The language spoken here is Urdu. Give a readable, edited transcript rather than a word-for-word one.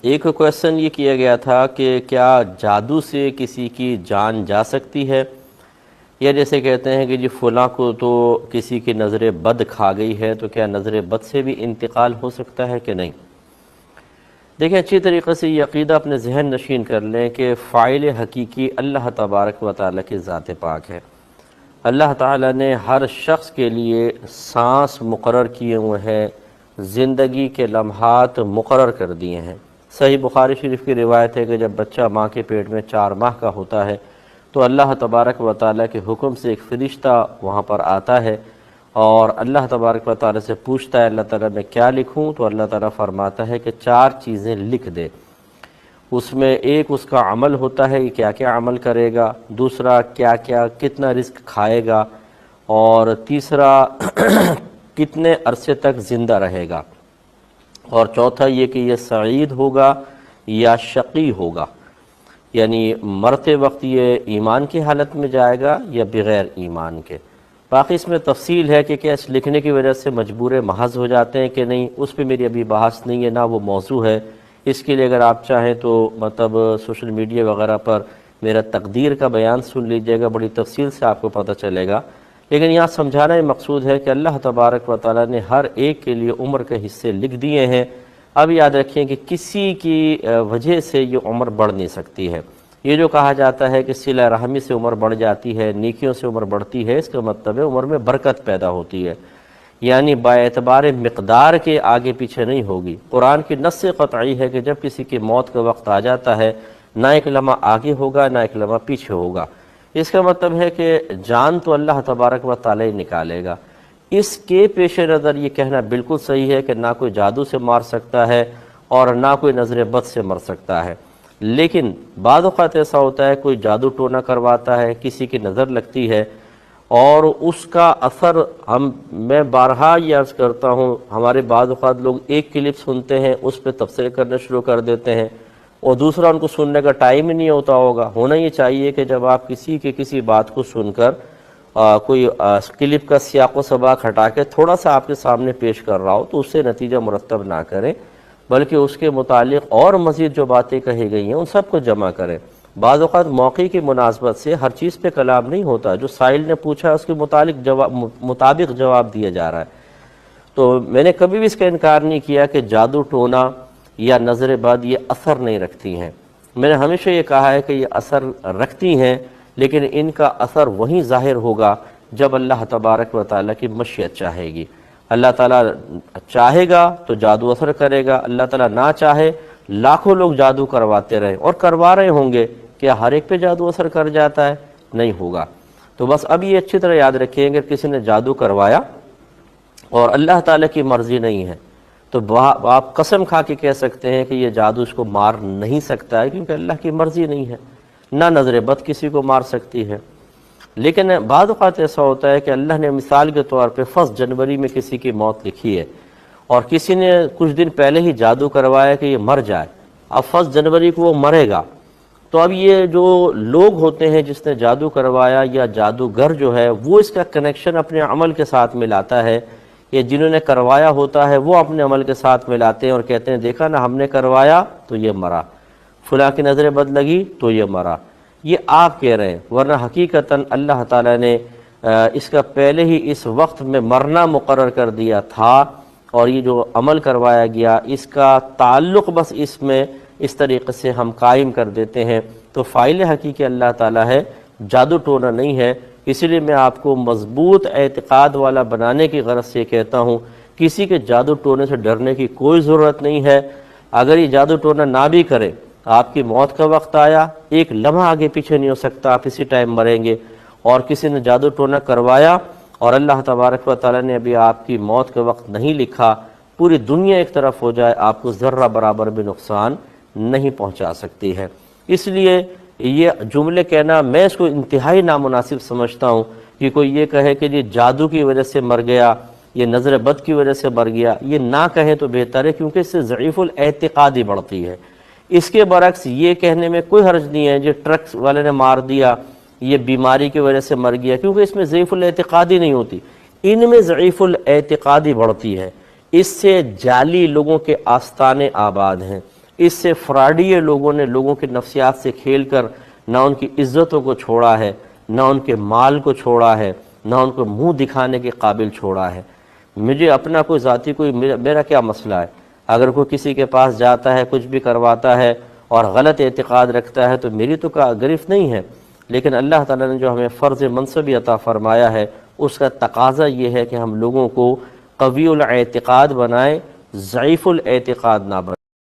ایک کویشچن یہ کیا گیا تھا کہ کیا جادو سے کسی کی جان جا سکتی ہے، یا جیسے کہتے ہیں کہ جی فلاں کو تو کسی کی نظر بد کھا گئی ہے، تو کیا نظر بد سے بھی انتقال ہو سکتا ہے کہ نہیں؟ دیکھیں، اچھی طریقے سے یہ عقیدہ اپنے ذہن نشین کر لیں کہ فاعل حقیقی اللہ تبارک و تعالیٰ کی ذات پاک ہے۔ اللہ تعالیٰ نے ہر شخص کے لیے سانس مقرر کیے ہوئے ہیں، زندگی کے لمحات مقرر کر دیے ہیں۔ صحیح بخاری شریف کی روایت ہے کہ جب بچہ ماں کے پیٹ میں 4 ماہ کا ہوتا ہے تو اللہ تبارک و تعالیٰ کے حکم سے ایک فرشتہ وہاں پر آتا ہے اور اللہ تبارک و تعالیٰ سے پوچھتا ہے اللہ تعالیٰ میں کیا لکھوں، تو اللہ تعالیٰ فرماتا ہے کہ 4 چیزیں لکھ دے۔ اس میں ایک اس کا عمل ہوتا ہے کہ کیا کیا عمل کرے گا، دوسرا کیا کیا کتنا رزق کھائے گا، اور تیسرا کتنے عرصے تک زندہ رہے گا، اور چوتھا یہ کہ یہ سعید ہوگا یا شقی ہوگا، یعنی مرتے وقت یہ ایمان کی حالت میں جائے گا یا بغیر ایمان کے۔ باقی اس میں تفصیل ہے کہ کیا اس لکھنے کی وجہ سے مجبور محض ہو جاتے ہیں کہ نہیں، اس پہ میری ابھی بحث نہیں ہے، نہ وہ موضوع ہے۔ اس کے لیے اگر آپ چاہیں تو مطلب سوشل میڈیا وغیرہ پر میرا تقدیر کا بیان سن لیجئے گا، بڑی تفصیل سے آپ کو پتہ چلے گا۔ لیکن یہاں سمجھانا یہ مقصود ہے کہ اللہ تبارک و تعالیٰ نے ہر ایک کے لیے عمر کے حصے لکھ دیے ہیں۔ اب یاد رکھیں کہ کسی کی وجہ سے یہ عمر بڑھ نہیں سکتی ہے۔ یہ جو کہا جاتا ہے کہ صلہ رحمی سے عمر بڑھ جاتی ہے، نیکیوں سے عمر بڑھتی ہے، اس کا مطلب ہے عمر میں برکت پیدا ہوتی ہے، یعنی با اعتبار مقدار کے آگے پیچھے نہیں ہوگی۔ قرآن کی نص قطعی ہے کہ جب کسی کی موت کا وقت آ جاتا ہے نہ ایک لمحہ آگے ہوگا نہ ایک لمحہ پیچھے ہوگا۔ اس کا مطلب ہے کہ جان تو اللہ تبارک و تعالی ہی نکالے گا۔ اس کے پیش نظر یہ کہنا بالکل صحیح ہے کہ نہ کوئی جادو سے مار سکتا ہے اور نہ کوئی نظر بد سے مر سکتا ہے، لیکن بعض اوقات ایسا ہوتا ہے کوئی جادو ٹونا کرواتا ہے، کسی کی نظر لگتی ہے اور اس کا اثر میں بارہا یہ عرض کرتا ہوں، ہمارے بعض اوقات لوگ ایک کلپ سنتے ہیں اس پہ تبصرے کرنا شروع کر دیتے ہیں اور دوسرا ان کو سننے کا ٹائم ہی نہیں ہوتا ہوگا۔ ہونا یہ چاہیے کہ جب آپ کسی بات کو سن کر کوئی کلپ کا سیاق و سباق ہٹا کے تھوڑا سا آپ کے سامنے پیش کر رہا ہو تو اس سے نتیجہ مرتب نہ کریں، بلکہ اس کے متعلق اور مزید جو باتیں کہی گئی ہیں ان سب کو جمع کریں۔ بعض اوقات موقع کی مناسبت سے ہر چیز پہ کلام نہیں ہوتا، جو سائل نے پوچھا اس کے مطابق جواب دیا جا رہا ہے۔ تو میں نے کبھی بھی اس کا انکار نہیں کیا کہ جادو ٹونا یا نظر بد یہ اثر نہیں رکھتی ہیں۔ میں نے ہمیشہ یہ کہا ہے کہ یہ اثر رکھتی ہیں، لیکن ان کا اثر وہیں ظاہر ہوگا جب اللہ تبارک و تعالیٰ کی مشیت چاہے گی۔ اللہ تعالیٰ چاہے گا تو جادو اثر کرے گا، اللہ تعالیٰ نہ چاہے لاکھوں لوگ جادو کرواتے رہے اور کروا رہے ہوں گے، کیا ہر ایک پہ جادو اثر کر جاتا ہے؟ نہیں ہوگا۔ تو بس اب یہ اچھی طرح یاد رکھیں، اگر کسی نے جادو کروایا اور اللہ تعالیٰ کی مرضی نہیں ہے تو آپ قسم کھا کے کہہ سکتے ہیں کہ یہ جادو اس کو مار نہیں سکتا ہے، کیونکہ اللہ کی مرضی نہیں ہے۔ نہ نظر بد کسی کو مار سکتی ہے۔ لیکن بعض اوقات ایسا ہوتا ہے کہ اللہ نے مثال کے طور پہ 1 جنوری میں کسی کی موت لکھی ہے اور کسی نے کچھ دن پہلے ہی جادو کروایا کہ یہ مر جائے، اب 1 جنوری کو وہ مرے گا، تو اب یہ جو لوگ ہوتے ہیں جس نے جادو کروایا یا جادوگر جو ہے وہ اس کا کنیکشن اپنے عمل کے ساتھ ملاتا ہے، یہ جنہوں نے کروایا ہوتا ہے وہ اپنے عمل کے ساتھ ملاتے ہیں اور کہتے ہیں دیکھا نا ہم نے کروایا تو یہ مرا، فلاں کی نظر بد لگی تو یہ مرا۔ یہ آپ کہہ رہے ہیں، ورنہ حقیقتاً اللہ تعالیٰ نے اس کا پہلے ہی اس وقت میں مرنا مقرر کر دیا تھا، اور یہ جو عمل کروایا گیا اس کا تعلق بس اس میں اس طریقے سے ہم قائم کر دیتے ہیں۔ تو فاعل حقیقی اللہ تعالیٰ ہے، جادو ٹونا نہیں ہے۔ اسی لیے میں آپ کو مضبوط اعتقاد والا بنانے کی غرض سے کہتا ہوں، کسی کے جادو ٹونے سے ڈرنے کی کوئی ضرورت نہیں ہے۔ اگر یہ جادو ٹونا نہ بھی کرے، آپ کی موت کا وقت آیا، ایک لمحہ آگے پیچھے نہیں ہو سکتا، آپ اسی ٹائم مریں گے۔ اور کسی نے جادو ٹونا کروایا اور اللہ تبارک و تعالیٰ نے ابھی آپ کی موت کا وقت نہیں لکھا، پوری دنیا ایک طرف ہو جائے، آپ کو ذرہ برابر بھی نقصان نہیں پہنچا سکتی ہے۔ اس لیے یہ جملے کہنا میں اس کو انتہائی نامناسب سمجھتا ہوں کہ کوئی یہ کہے کہ یہ جادو کی وجہ سے مر گیا، یہ نظر بد کی وجہ سے مر گیا، یہ نہ کہیں تو بہتر ہے، کیونکہ اس سے ضعیف الاعتقادی بڑھتی ہے۔ اس کے برعکس یہ کہنے میں کوئی حرج نہیں ہے جو ٹرک والے نے مار دیا یہ بیماری کی وجہ سے مر گیا، کیونکہ اس میں ضعیف الاعتقادی نہیں ہوتی، ان میں ضعیف الاعتقادی بڑھتی ہے۔ اس سے جعلی لوگوں کے آستانے آباد ہیں، اس سے فراڈیے لوگوں نے لوگوں کے نفسیات سے کھیل کر نہ ان کی عزتوں کو چھوڑا ہے، نہ ان کے مال کو چھوڑا ہے، نہ ان کو منہ دکھانے کے قابل چھوڑا ہے۔ مجھے اپنا کوئی ذاتی میرا کیا مسئلہ ہے؟ اگر کوئی کسی کے پاس جاتا ہے، کچھ بھی کرواتا ہے اور غلط اعتقاد رکھتا ہے تو میری تو گرفت نہیں ہے، لیکن اللہ تعالیٰ نے جو ہمیں فرض منصبی عطا فرمایا ہے اس کا تقاضا یہ ہے کہ ہم لوگوں کو قوی الاعتقاد بنائیں، ضعیف الاعتقاد نہ بنائیں۔